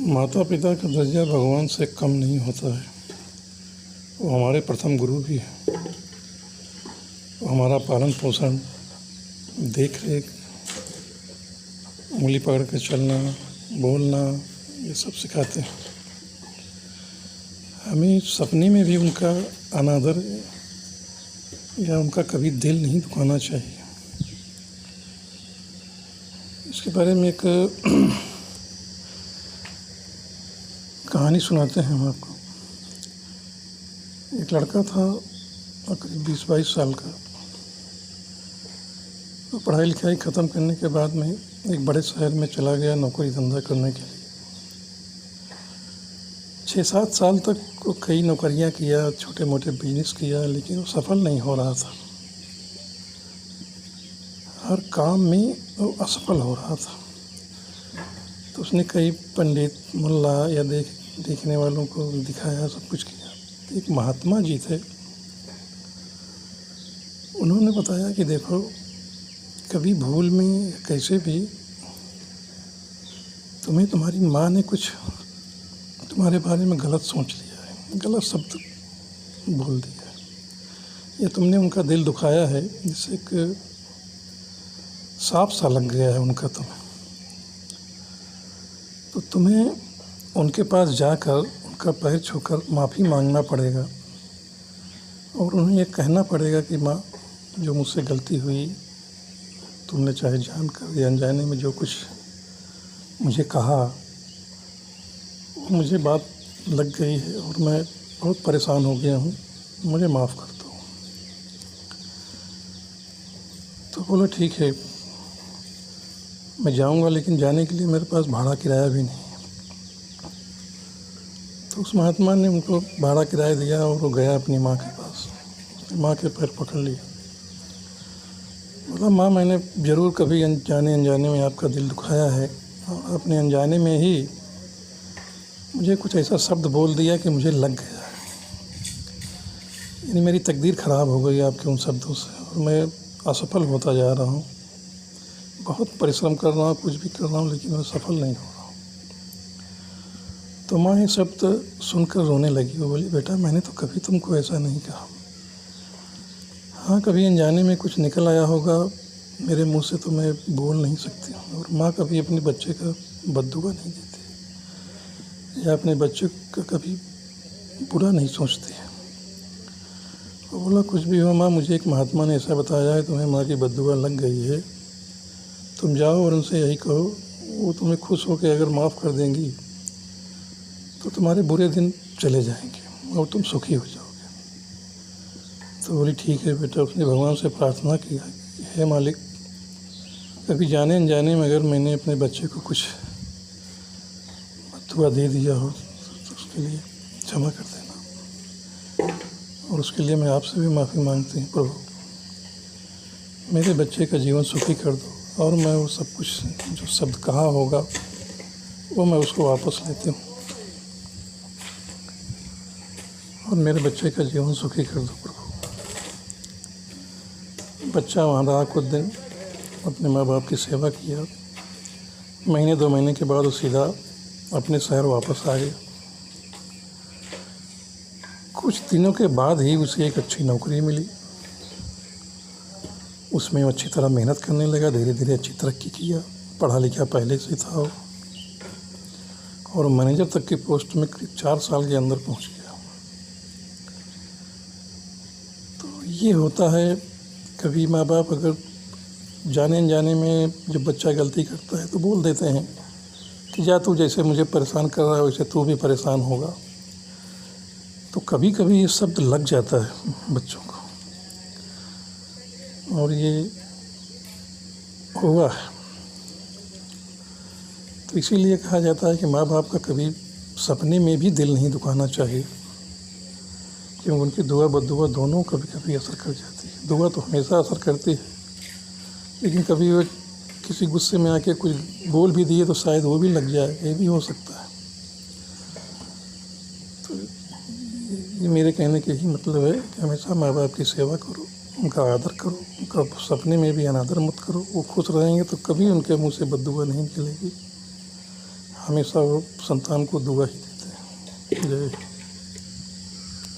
माता पिता का दर्जा भगवान से कम नहीं होता है। वो हमारे प्रथम गुरु भी है। हमारा पालन पोषण, देख रेख, उंगली पकड़ के चलना, बोलना, ये सब सिखाते हैं। हमें सपने में भी उनका अनादर या उनका कभी दिल नहीं दुखाना चाहिए। इसके बारे में एक कहानी सुनाते हैं हम आपको। एक लड़का था करीब 20-22 साल का। तो पढ़ाई लिखाई ख़त्म करने के बाद में एक बड़े शहर में चला गया नौकरी धंधा करने के लिए। 6-7 साल तक वो कई नौकरियां किया, छोटे मोटे बिजनेस किया, लेकिन वो सफल नहीं हो रहा था। हर काम में वो असफल हो रहा था। तो उसने कई पंडित, मुल्ला या देखने वालों को दिखाया, सब कुछ किया। एक महात्मा जी थे, उन्होंने बताया कि देखो, कभी भूल में कैसे भी तुम्हें तुम्हारी माँ ने कुछ तुम्हारे बारे में गलत सोच लिया है, गलत शब्द बोल दिया है, या तुमने उनका दिल दुखाया है, जिससे एक सांप सा लग गया है उनका तुम्हें। तो तुम्हें उनके पास जाकर उनका पैर छूकर माफ़ी मांगना पड़ेगा और उन्हें ये कहना पड़ेगा कि माँ, जो मुझसे गलती हुई, तुमने चाहे जानकर या अनजाने में जो कुछ मुझे कहा, वो मुझे बात लग गई है और मैं बहुत परेशान हो गया हूँ, मुझे माफ़ कर दो। तो बोला ठीक है, मैं जाऊँगा, लेकिन जाने के लिए मेरे पास भाड़ा किराया भी नहीं है। तो उस महात्मा ने उनको भाड़ा किराया दिया और वो गया अपनी माँ के पास। उसने माँ के पैर पकड़ लिए। बोला, माँ, मैंने ज़रूर कभी अनजाने में आपका दिल दुखाया है और आपने अनजाने में ही मुझे कुछ ऐसा शब्द बोल दिया कि मुझे लग गया है। यानी मेरी तकदीर ख़राब हो गई आपके उन शब्दों से और मैं असफल होता जा रहा हूँ। बहुत परिश्रम कर रहा हूँ, कुछ भी कर रहा हूँ, लेकिन मैं सफल नहीं हो रहा हूँ। तो माँ ये शब्द सुनकर रोने लगी। वो बोली, बेटा, मैंने तो कभी तुमको ऐसा नहीं कहा। हाँ, कभी अनजाने में कुछ निकल आया होगा मेरे मुंह से, तो मैं बोल नहीं सकती हूँ। और माँ कभी अपने बच्चे का बद्दुआ नहीं देती या अपने बच्चे का कभी बुरा नहीं सोचती है। वो बोला, कुछ भी हो माँ, मुझे एक महात्मा ने ऐसा बताया है, तुम्हें माँ की बद्दुआ लग गई है, तुम जाओ और उनसे यही कहो, वो तुम्हें खुश होकर अगर माफ़ कर देंगी तो तुम्हारे बुरे दिन चले जाएंगे और तुम सुखी हो जाओगे। तो बोली, ठीक है बेटा। उसने भगवान से प्रार्थना की, हे मालिक, कभी जाने अनजाने में अगर मैंने अपने बच्चे को कुछ बद्दुआ दे दिया हो तो उसके लिए क्षमा कर देना, और उसके लिए मैं आपसे भी माफ़ी मांगती हूँ। प्रभु, मेरे बच्चे का जीवन सुखी कर दो और मैं वो सब कुछ जो शब्द कहा होगा वो मैं उसको वापस लेती हूँ और मेरे बच्चे का जीवन सुखी कर दो प्रभु। बच्चा वहाँ रहा कुछ दिन, अपने माँ बाप की सेवा किया। महीने 2 महीने के बाद वो सीधा अपने शहर वापस आ गया। कुछ दिनों के बाद ही उसे एक अच्छी नौकरी मिली। उसमें वो अच्छी तरह मेहनत करने लगा, धीरे धीरे अच्छी तरक्की किया। पढ़ा लिखा पहले से था वो, और मैनेजर तक की पोस्ट में करीब 4 साल के अंदर पहुंच गया। तो ये होता है, कभी माँ बाप अगर जाने अनजाने में जब बच्चा गलती करता है तो बोल देते हैं कि जा, तू जैसे मुझे परेशान कर रहा है वैसे तू भी परेशान होगा। तो कभी कभी ये शब्द लग जाता है बच्चों को, और ये हुआ है। तो इसीलिए कहा जाता है कि माँ बाप का कभी सपने में भी दिल नहीं दुखाना चाहिए, क्योंकि उनकी दुआ बद्दुआ दोनों कभी कभी असर कर जाती है। दुआ तो हमेशा असर करती है, लेकिन कभी वो किसी गुस्से में आके कुछ बोल भी दिए तो शायद वो भी लग जाए, ये भी हो सकता है। तो ये मेरे कहने के ही मतलब है कि हमेशा माँ बाप की सेवा करो उनका आदर करो, उनका सपने में भी अनादर मत करो। वो खुश रहेंगे तो कभी उनके मुँह से बद्दुआ नहीं निकलेगी। हमेशा वो संतान को दुआ ही देते हैं। जय हिंद।